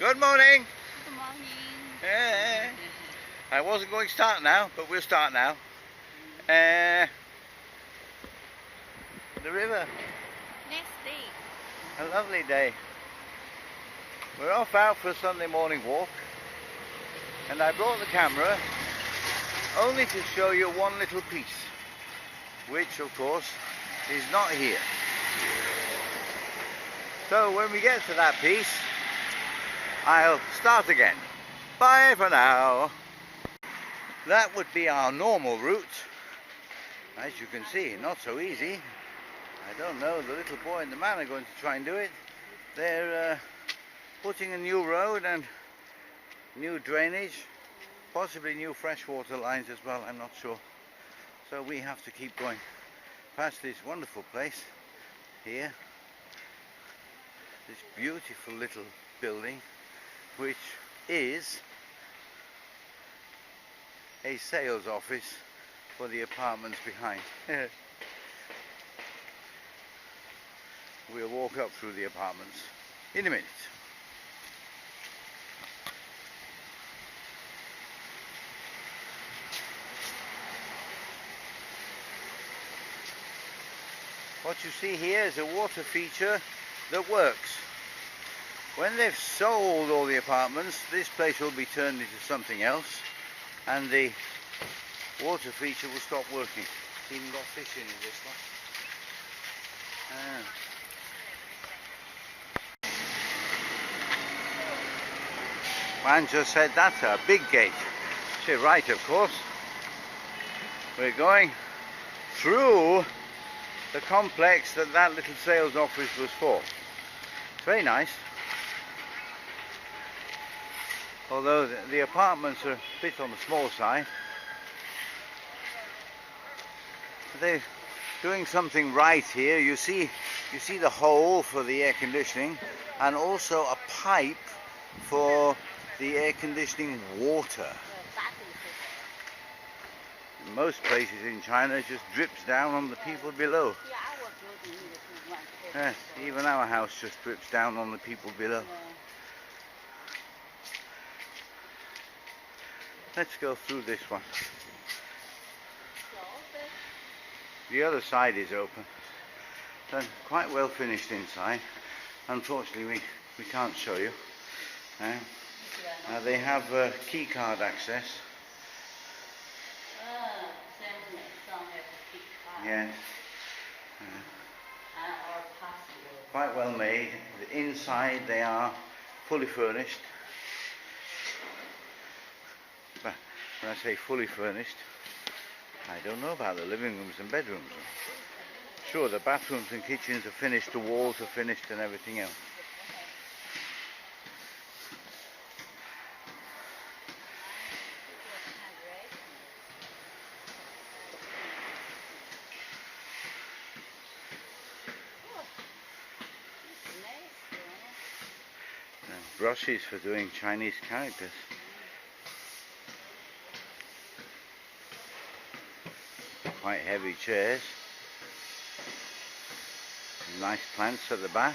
Good morning. Good morning. Eh, I wasn't going to start now, but we'll start now. The river. Next day. A lovely day. We're off out for a Sunday morning walk, and I brought the camera only to show you one little piece, which of course is not here. So when we get to that piece, I'll start again. Bye for now. That would be our normal route. As you can see, not so easy. I don't know, the little boy and the man are going to try and do it. They're putting a new road and new drainage, possibly new freshwater lines as well, I'm not sure. So we have to keep going past this wonderful place here. This beautiful little building, which is a sales office for the apartments behind. We'll walk up through the apartments in a minute. What you see here is a water feature that works. When they've sold all the apartments, this place will be turned into something else, and the water feature will stop working. It's even got fish in this one. Man just said that's a big gate. She's right, of course. We're going through the complex that little sales office was for. It's very nice. Although the apartments are a bit on the small side. They're doing something right here. You see the hole for the air conditioning, and also a pipe for the air conditioning water. In most places in China it just drips down on the people below. Yes, even our house just drips down on the people below. Let's go through this one. The other side is open. Done quite well finished inside. Unfortunately we can't show you. They have key card access. Yes. Quite well made. The inside they are fully furnished. When I say fully furnished, I don't know about the living rooms and bedrooms. Sure, the bathrooms and kitchens are finished, the walls are finished and everything else. Brushes for doing Chinese characters. Quite heavy chairs. Nice plants at the back.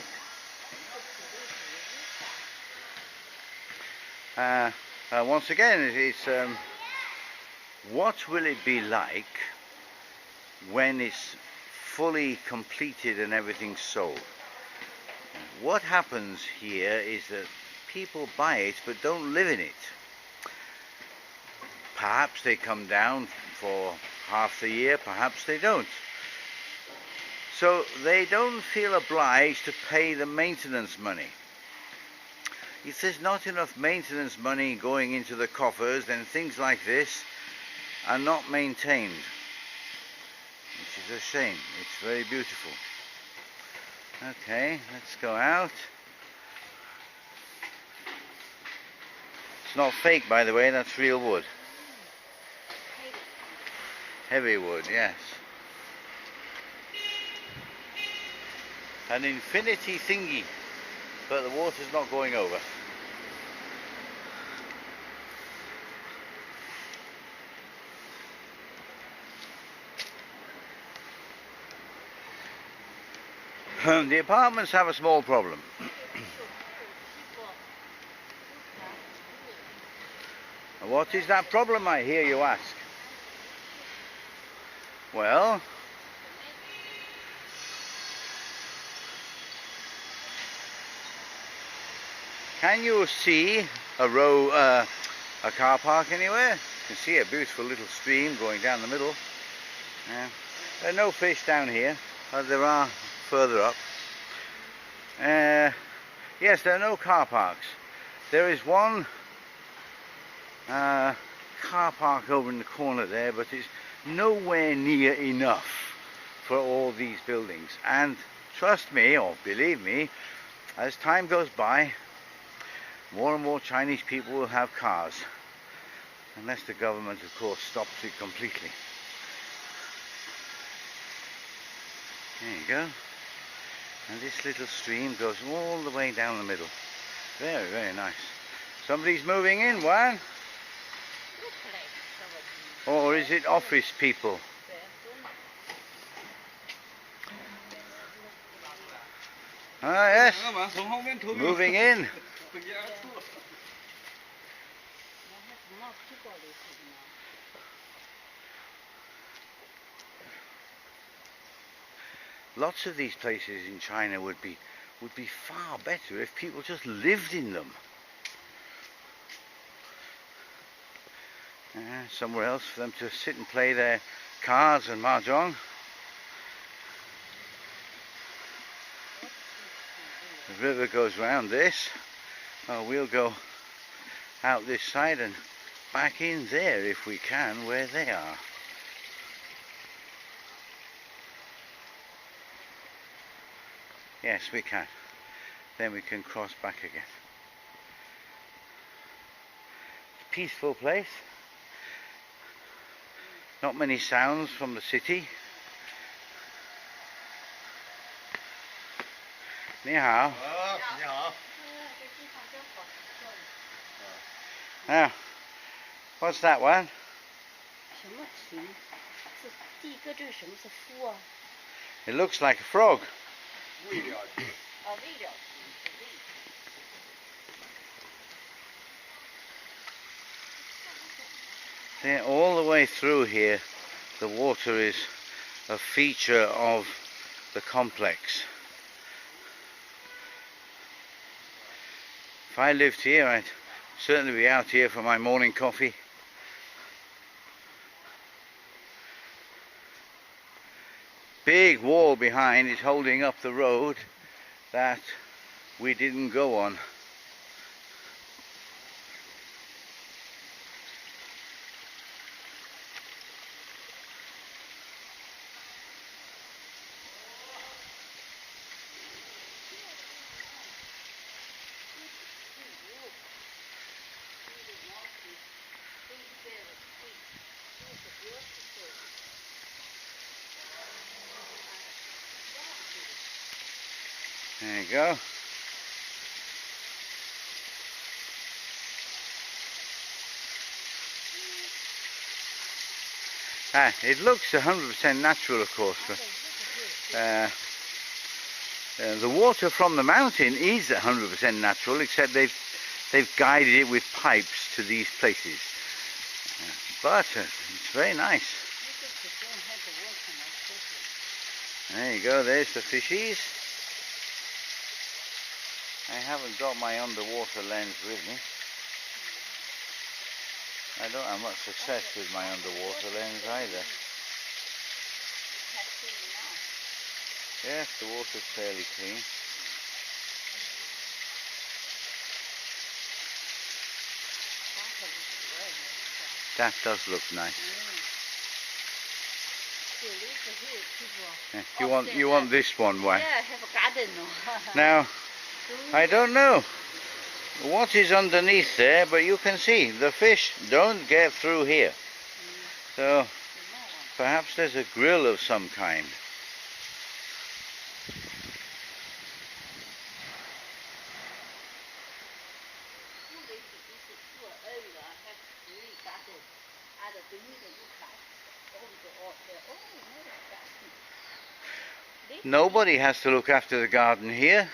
Once again, it's what will it be like when it's fully completed and everything's sold? What happens here is that people buy it but don't live in it. Perhaps they come down for half the year, perhaps they don't. So they don't feel obliged to pay the maintenance money. If there's not enough maintenance money going into the coffers, then things like this are not maintained, which is a shame. It's very beautiful. Okay, let's go out. It's not fake, by the way, that's real wood. Heavy wood, yes. An infinity thingy, but the water's not going over. The apartments have a small problem. What is that problem, I hear you ask? Well, can you see a car park anywhere? You can see a beautiful little stream going down the middle. There are no fish down here, but there are further up. Yes, there are no car parks. There is one car park over in the corner there, but it's nowhere near enough for all these buildings. And trust me, or believe me, as time goes by, more and more Chinese people will have cars, unless the government, of course, stops it completely. There you go. And this little stream goes all the way down the middle. Very, very nice. Somebody's moving in, Wan? Or is it office people? Ah, yes. Moving in. Lots of these places in China would be far better if people just lived in them. Somewhere else for them to sit and play their cards and mahjong. The river goes round this. We'll go out this side and back in there if we can, where they are. Yes, we can. Then we can cross back again. It's a peaceful place. Not many sounds from the city. 你好。你好。Now, what's that one? 什么题？这第一个这是什么是夫啊？ It looks like a frog. 喂了题。哦，喂了题。 Yeah, all the way through here, the water is a feature of the complex. If I lived here, I'd certainly be out here for my morning coffee. Big wall behind is holding up the road that we didn't go on. There you go. It looks 100% natural, of course. But, the water from the mountain is 100% natural, except they've guided it with pipes to these places. But it's very nice. There you go. There's the fishies. I haven't got my underwater lens with me. I don't have much success with my underwater lens either. Yes, the water's fairly clean. That does look nice. Yeah, you want this one, why? Yeah, I have a garden. Now, I don't know what is underneath there, but you can see the fish don't get through here. So perhaps there's a grill of some kind. Nobody has to look after the garden here.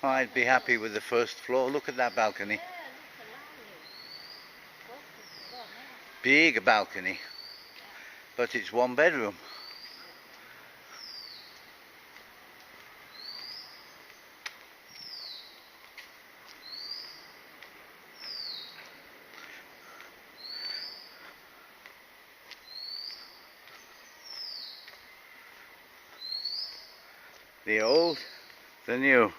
I'd be happy with the first floor. Look at that balcony. Big balcony. But it's one bedroom. The old, the new.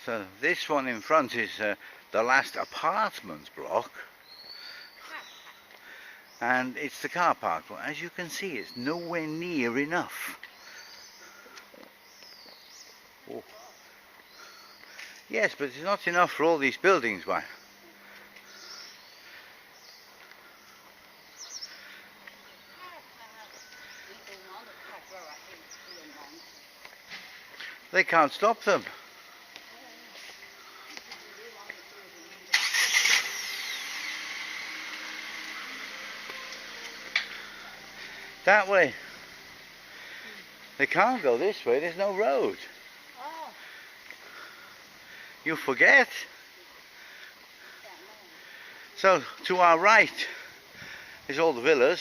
So this one in front is the last apartment block, and it's the car park. Well, as you can see, it's nowhere near enough. Oh. Yes, but it's not enough for all these buildings, why? They can't stop them. That way. They can't go this way, there's no road. You forget. So to our right is all the villas.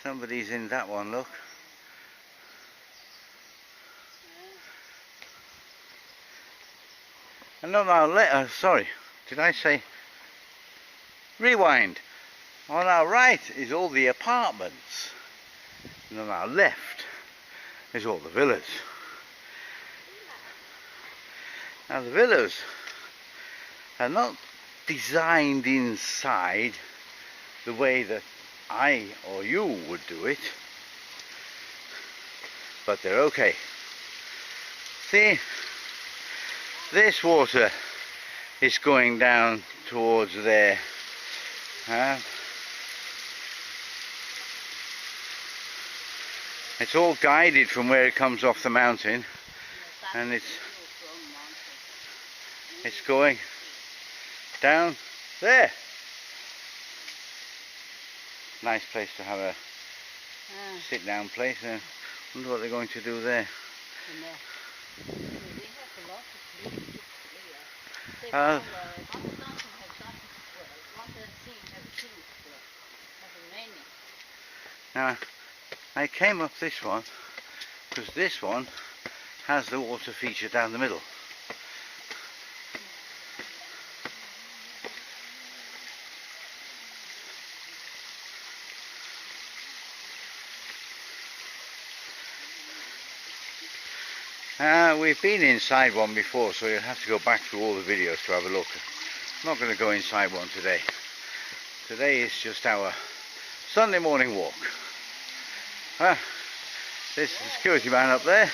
Somebody's in that one, look. And on our left, sorry, did I say? Rewind. On our right is all the apartments. And on our left is all the villas. Now the villas are not designed inside the way that I or you would do it, but they're okay. See, this water is going down towards there. It's all guided from where it comes off the mountain, and it's going down there. Nice place to have a sit down place. I wonder what they're going to do there. Now, I came up this one because this one has the water feature down the middle. We've been inside one before, so you'll have to go back through all the videos to have a look. I'm not going to go inside one today. Today is just our Sunday morning walk. There's the security man up there.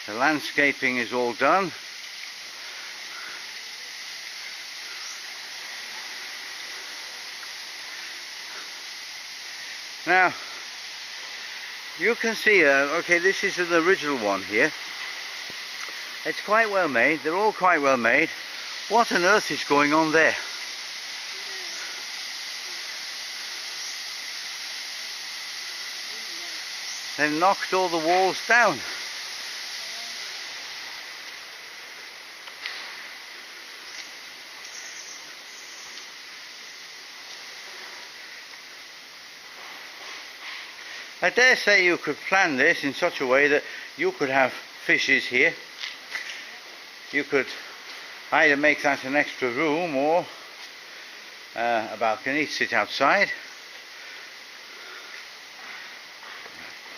The landscaping is all done. Now, you can see, okay, this is an original one here. It's quite well made, they're all quite well made. What on earth is going on there? They've knocked all the walls down. I dare say you could plan this in such a way that you could have fishes here. You could either make that an extra room or a balcony, sit outside.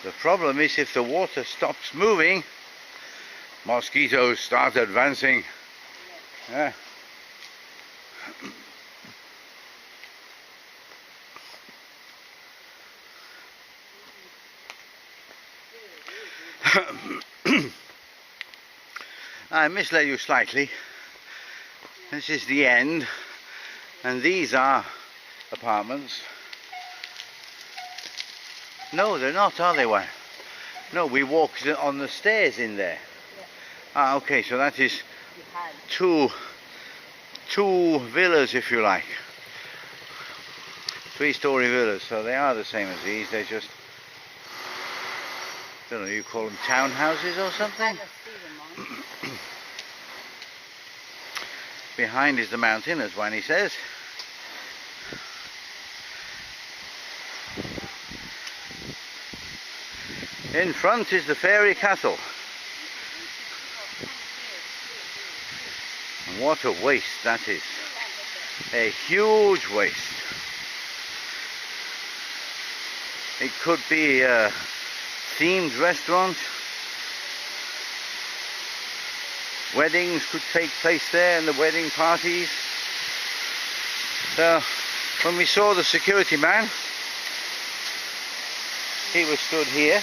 The problem is if the water stops moving, mosquitoes start advancing. I misled you slightly. This is the end, and these are apartments. No, they're not, are they? One? No, we walked on the stairs in there. Yeah. Ah, okay, so that is two villas, if you like. 3-story villas, so they are the same as these. They're just, I don't know, you call them townhouses or something? Behind is the mountain, as Wani says. In front is the fairy castle. And what a waste that is. A huge waste. It could be a themed restaurant. Weddings could take place there, and the wedding parties. So when we saw the security man, he was stood here.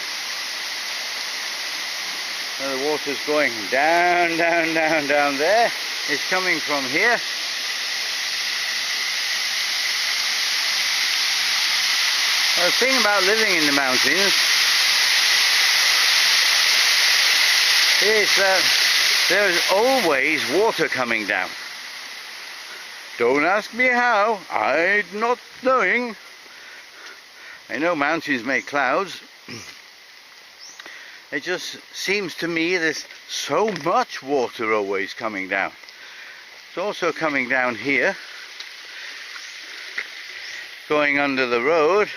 And the water's going down, down, down, down there. It's coming from here. Well, the thing about living in the mountains is that there's always water coming down. Don't ask me how, I'm not knowing. I know mountains make clouds. It just seems to me there's so much water always coming down. It's also coming down here, going under the road,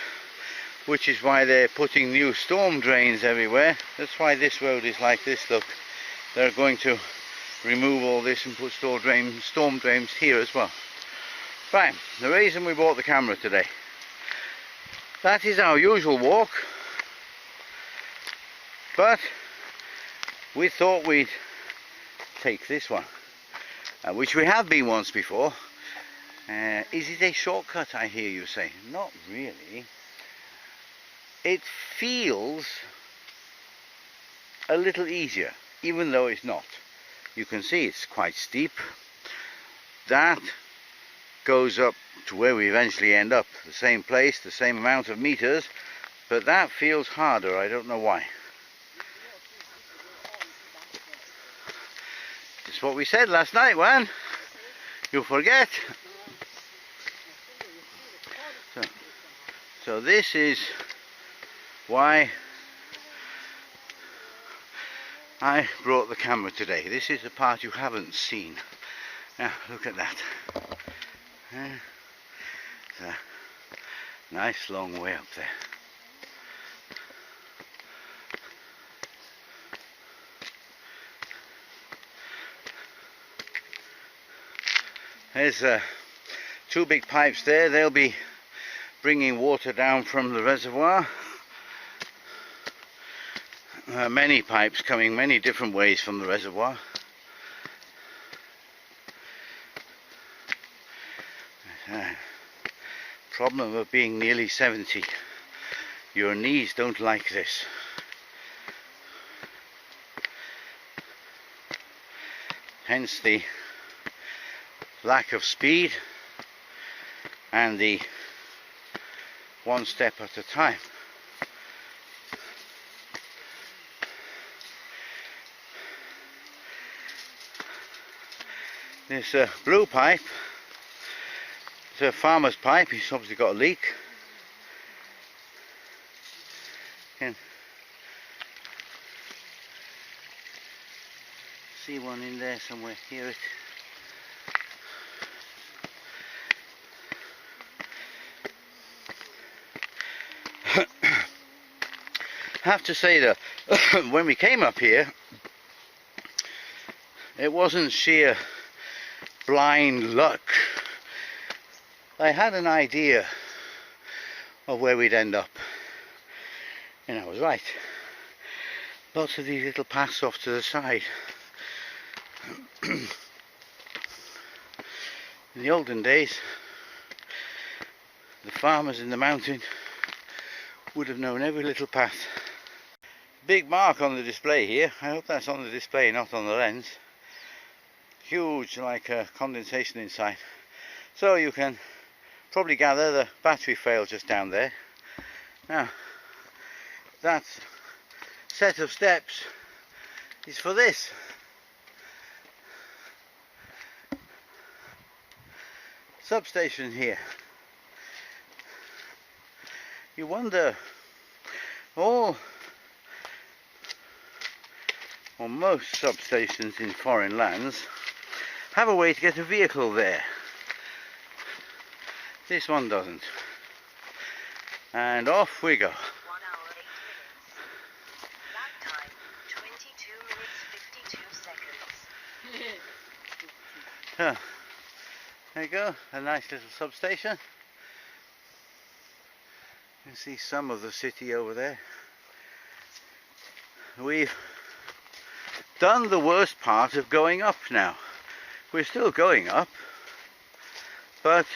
which is why they're putting new storm drains everywhere. That's why this road is like this, look. They're going to remove all this and put storm drains here as well. Right, the reason we bought the camera today. That is our usual walk, but we thought we'd take this one, which we have been once before. Is it a shortcut, I hear you say? Not really. It feels a little easier, even though it's not. You can see it's quite steep. That goes up to where we eventually end up, the same place, the same amount of meters, but that feels harder. I don't know why. It's what we said last night, Juan. You forget. So this is why I brought the camera today. This is the part you haven't seen. Now look at that. It's a nice long way up there. There's two big pipes there. They'll be bringing water down from the reservoir. Many pipes coming many different ways from the reservoir. Problem of being nearly 70. Your knees don't like this. Hence the lack of speed and the one step at a time. This blue pipe, it's a farmer's pipe. He's obviously got a leak. You can see one in there somewhere. Hear it. I have to say that when we came up here, it wasn't sheer blind luck. I had an idea of where we'd end up, and I was right. Lots of these little paths off to the side. In the olden days, the farmers in the mountain would have known every little path. Big mark on the display here. I hope that's on the display, not on the lens. You huge like condensation inside. So you can probably gather the battery failed just down there. Now that set of steps is for this. Substation here. You wonder, all or most substations in foreign lands have a way to get a vehicle there. This one doesn't. And off we go. 1 hour 8 minutes. Lap time 22 minutes 52 seconds. So, there you go, a nice little substation. You can see some of the city over there. We've done the worst part of going up now. We're still going up, but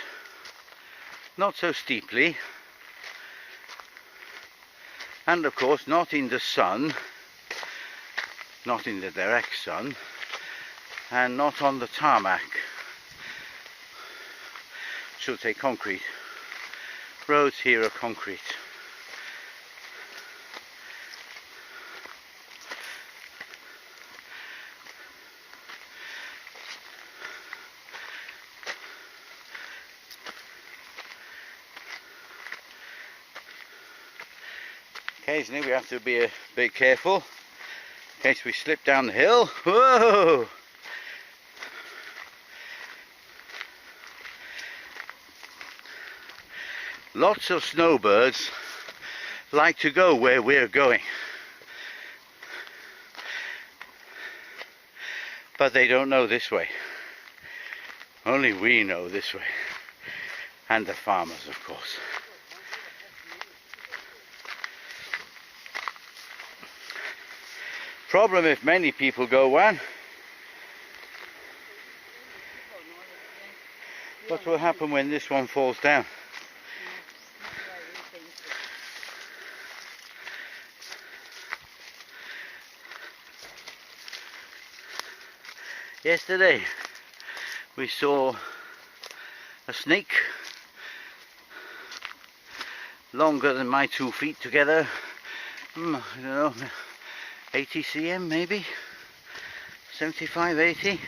not so steeply, and of course not in the sun, not in the direct sun, and not on the tarmac. Should say concrete. Roads here are concrete. Occasionally we have to be a bit careful in case we slip down the hill. Whoa! Lots of snowbirds like to go where we're going, but they don't know this way. Only we know this way, and the farmers, of course. Problem if many people go one. What will happen when this one falls down? Yesterday we saw a snake longer than my 2 feet together. I don't know, 80 cm maybe, 75, 80.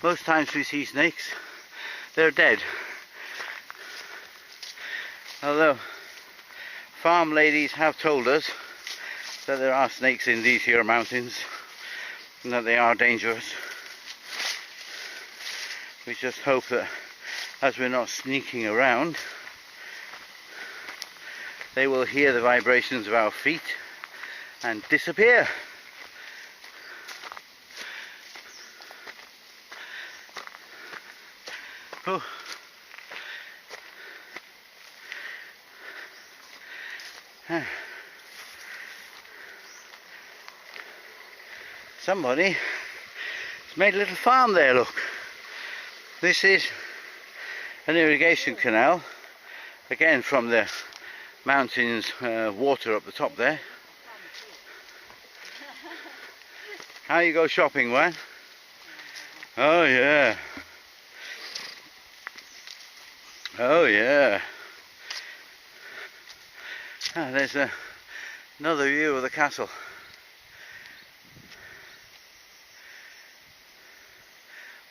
Most times we see snakes, they're dead. Although farm ladies have told us that there are snakes in these here mountains and that they are dangerous. We just hope that as we're not sneaking around, they will hear the vibrations of our feet and disappear. Oh. Somebody has made a little farm there, look. This is an irrigation canal, again from the mountains, water up the top there. How you go shopping, Wan? Oh yeah. Oh yeah. Ah, there's another view of the castle.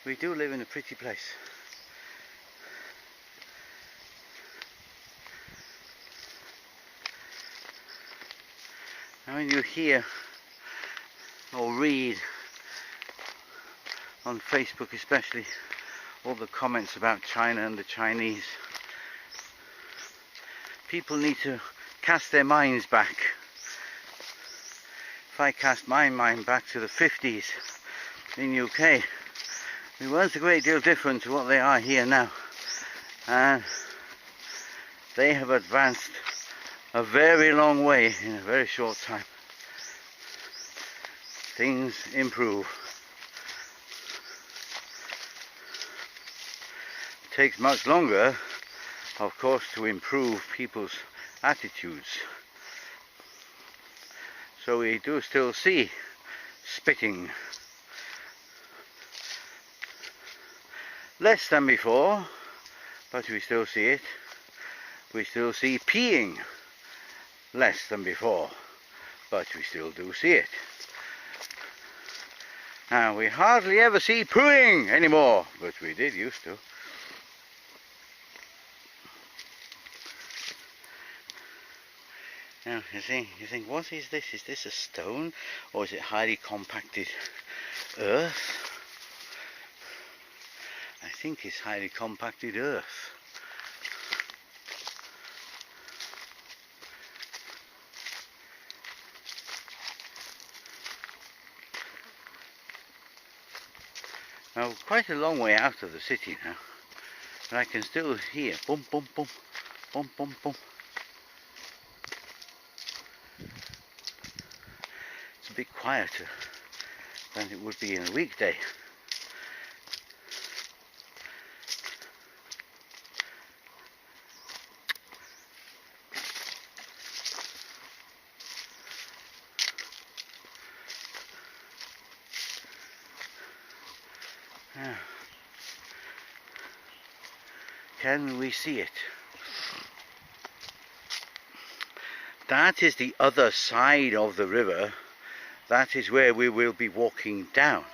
We do live in a pretty place. And when you hear or read on Facebook especially all the comments about China and the Chinese, people need to cast their minds back. If I cast my mind back to the 50s in UK, it weren't a great deal different to what they are here now, and they have advanced a very long way in a very short time. Things improve. It takes much longer, of course, to improve people's attitudes. So we do still see spitting less than before, but we still see it. We still see peeing, less than before, but we still do see it. Now we hardly ever see pooing anymore, but we did used to. Now you think, what is this? Is this a stone, or is it highly compacted earth? I think it's highly compacted earth. Now, quite a long way out of the city now, but I can still hear boom, boom, boom, boom, boom, boom. It's a bit quieter than it would be in a weekday. Now, can we see it? That is the other side of the river. That is where we will be walking down.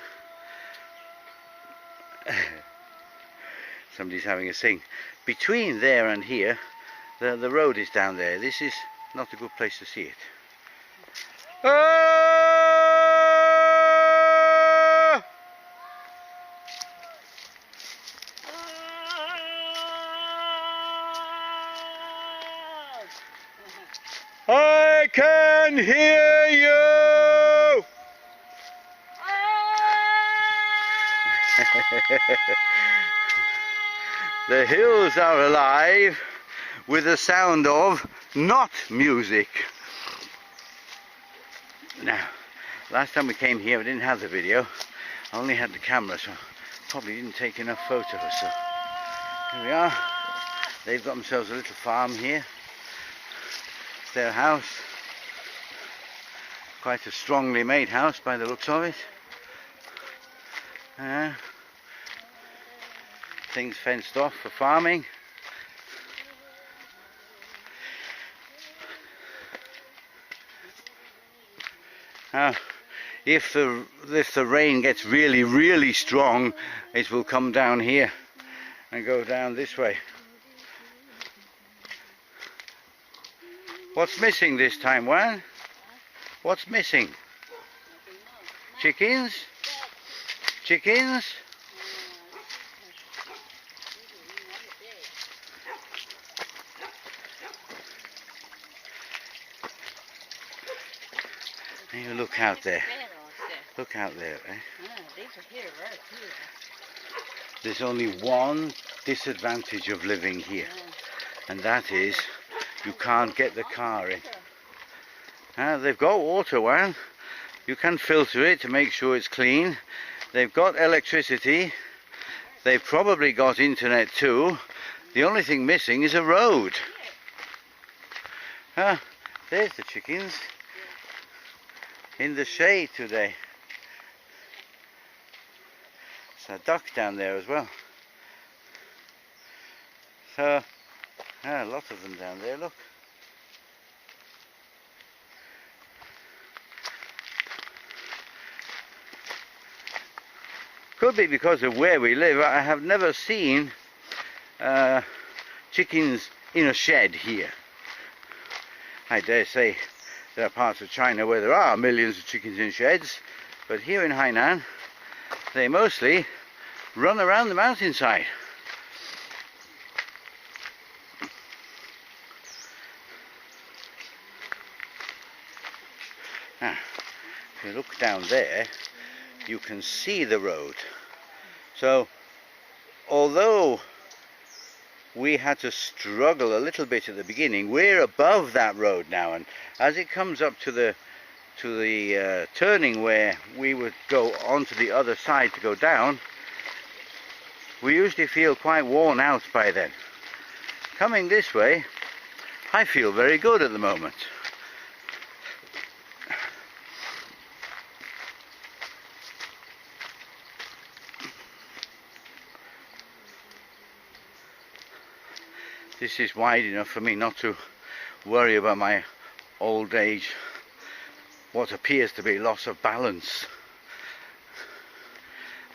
Somebody's having a sing. Between there and here, the road is down there. This is not a good place to see it. I can hear you! The hills are alive with the sound of not music. Now, last time we came here we didn't have the video. I only had the camera, so probably didn't take enough photos. So here we are. They've got themselves a little farm here. It's their house. Quite a strongly made house by the looks of it. Things fenced off for farming. Now, if the rain gets really strong, it will come down here and go down this way. What's missing this time, Juan? What's missing? Chickens? Chickens? You look out there. Look out there, eh? There's only one disadvantage of living here, and that is you can't get the car in. They've got water, Juan. You can filter it to make sure it's clean. They've got electricity. They've probably got internet too. The only thing missing is a road. There's the chickens in the shade today. There's a duck down there as well. So, a lot of them down there, look. Could be because of where we live. I have never seen chickens in a shed here. I dare say there are parts of China where there are millions of chickens in sheds, but here in Hainan they mostly run around the mountainside. Now, if you look down there, you can see the road. So, although we had to struggle a little bit at the beginning, we're above that road now, and as it comes up to the turning where we would go onto the other side to go down, we usually feel quite worn out by then. Coming this way, I feel very good at the moment. this is wide enough for me not to worry about my old age, what appears to be loss of balance.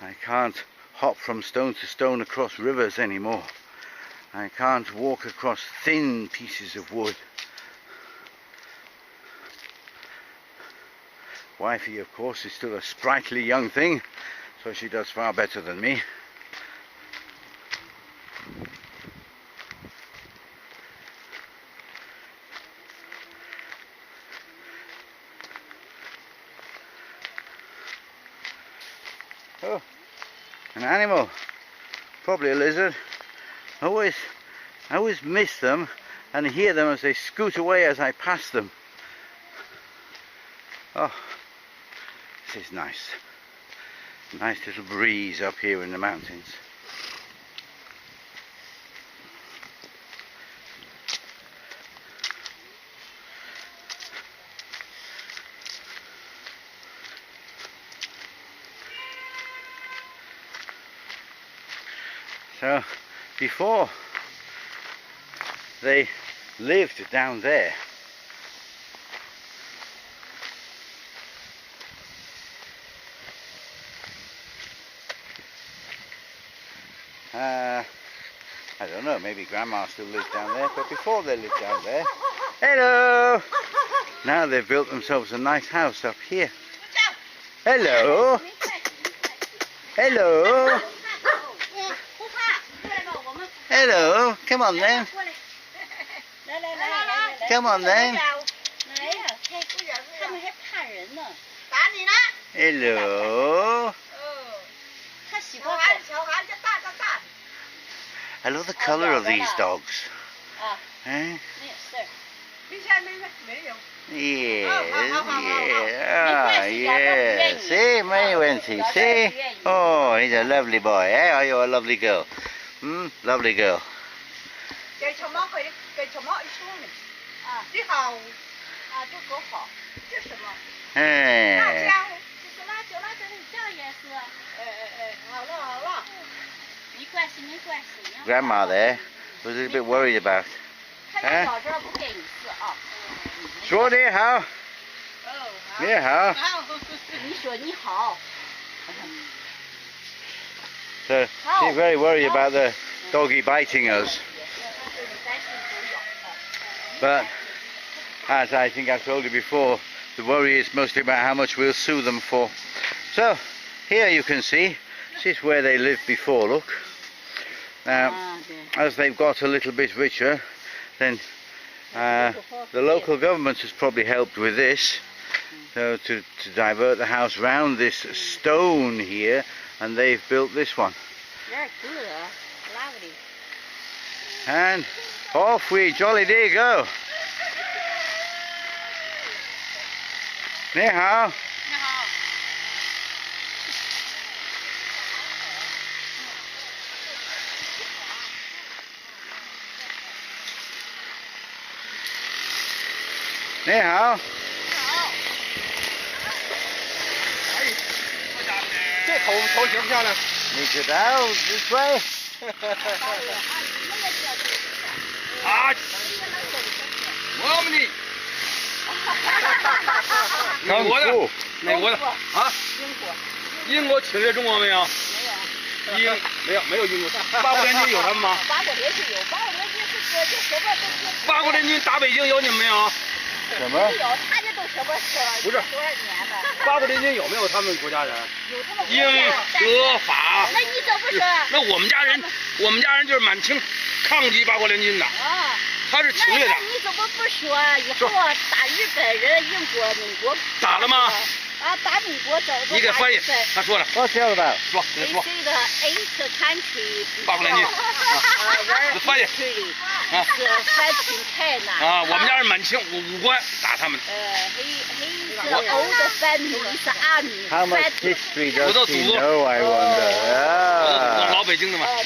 I can't hop from stone to stone across rivers anymore. I can't walk across thin pieces of wood. Wifey, of course, is still a sprightly young thing, so she does far better than me. Oh, an animal, probably a lizard. I always miss them and hear them as they scoot away as I pass them. Oh, this is nice. Nice little breeze up here in the mountains. So, before they lived down there, I don't know, maybe Grandma still lives down there, but before they lived down there, hello! Now they've built themselves a nice house up here. Hello! Hello! Hello! Come on then! Come on then! Hello! I love the colour of these dogs. Eh? Yes, yes. See, May Wency, see? Oh, he's a lovely boy, eh? Are you a lovely girl? Hmm? Lovely girl. Hey. Grandma there was a little bit worried about. Huh? 说你好。你好。So she's very worried about the doggy biting us. But as I think I've told you before, the worry is mostly about how much we'll sue them for. So here you can see, this is where they lived before, look. Now, as they've got a little bit richer, then the local government has probably helped with this, so to divert the house round this stone here, and they've built this one. Very good, lovely. And off we jolly day go. 你好。你好。这头型漂亮。你知道 this way？ 啊！我们的。美国的，美国的啊？英国侵略中国没有？没有。没有英国。八国联军有他们吗？八国联军有，八国联军是这什么都是。八国联军打北京有你们没有？什么？有，他家都什么事了？不是多少年了？八国联军有没有他们国家人？有他们英、德、法。那你怎么说？那我们家人就是满清抗击八国联军的。啊。他是侵略的。那你怎么不说？以后打日本人、英国、美国。打了吗？啊，打美国走。你给翻译，他说了。What's all about？ 说，你说。They say the eight country。八国联军。你翻译。是反清太难。啊，我们家是满清武官打他们。he is old family is army。 How much history does he know? I wonder. 我老北京的嘛。知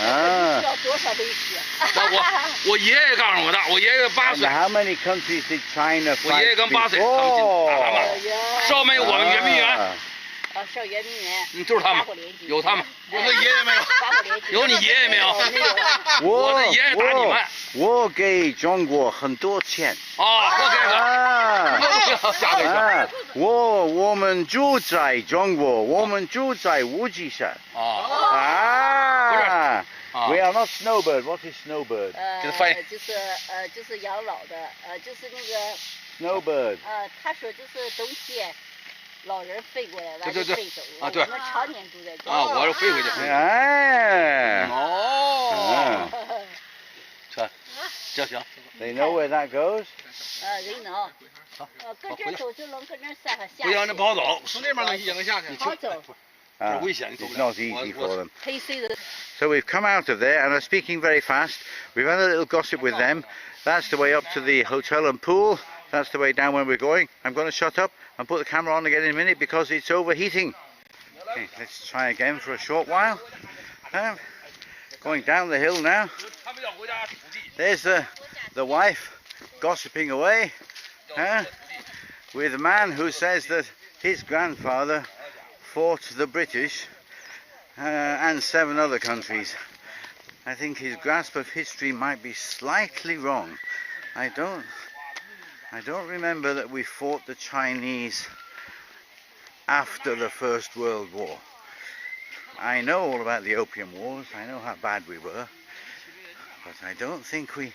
道多少历史？我爷爷告诉我的，我爷爷8岁。How many countries did China fight 我爷爷跟8岁他们进打他们，说明我们圆不圆？少圆明园。就是他们，有他们，有他爷爷没有？有你爷爷没有？我的爷爷打你们。我给中国很多钱。啊，我给啊，下回去。我们住在中国，我们住在乌鸡山。啊。We are not snowbird. What is snowbird? 就是养老的，就是那个。Snowbird. 他说就是冬天，老人飞过来，完就飞走。啊，对。我们常年住在这。啊，我是飞回去。哎。哦。这行。 They know where that goes. They know. 跟这走就能跟这下。不让人跑走，从这边能也能下去。跑走。危险， It's not easy for them. Tasty. So we've come out of there and are speaking very fast. We've had a little gossip with them. That's the way up to the hotel and pool. That's the way down where we're going. I'm going to shut up and put the camera on again in a minute because it's overheating. Okay, let's try again for a short while. Going down the hill now. There's the wife gossiping away with a man who says that his grandfather fought the British and 7 other countries. I think his grasp of history might be slightly wrong. I don't remember that we fought the Chinese after the First World War. I know all about the Opium Wars, I know how bad we were, but I don't think we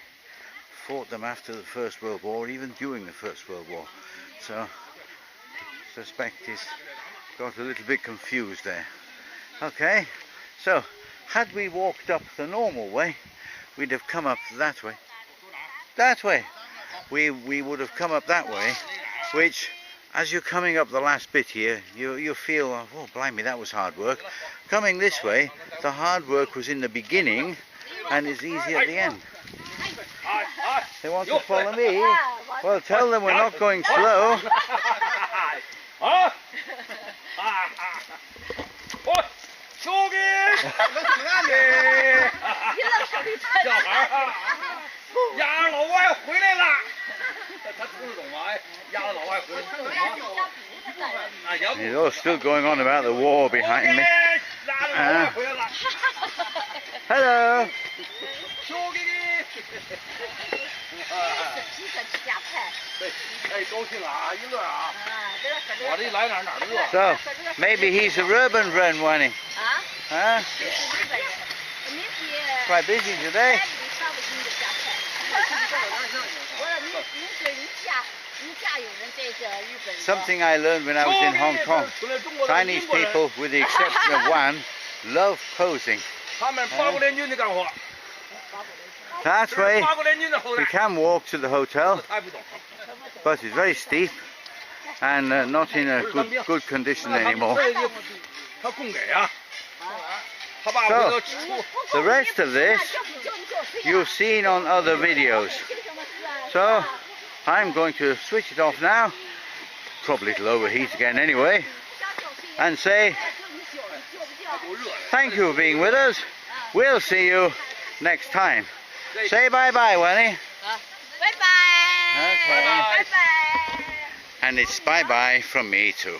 fought them after the First World War, or even during the First World War. So I suspect he's got a little bit confused there. Okay, so had we walked up the normal way, we'd have come up that way. That way. We would have come up that way, which, as you're coming up the last bit here, you feel, oh blimey, that was hard work. Coming this way, the hard work was in the beginning and is easy at the end. They want to follow me? Well, tell them we're not going slow. It's all still going on about the war behind me. Hello. So, maybe he's a urban friend, Wani. Huh? Quite busy today. Something I learned when I was in Hong Kong. Chinese people, with the exception of Wan, love posing. That way, we can walk to the hotel, but it's very steep and not in a good condition anymore. So, the rest of this you've seen on other videos. So, I'm going to switch it off now, probably it'll overheat again anyway, and say thank you for being with us. We'll see you next time. Say bye-bye, Winnie. Bye-bye. Okay. Bye-bye. And it's bye-bye from me too.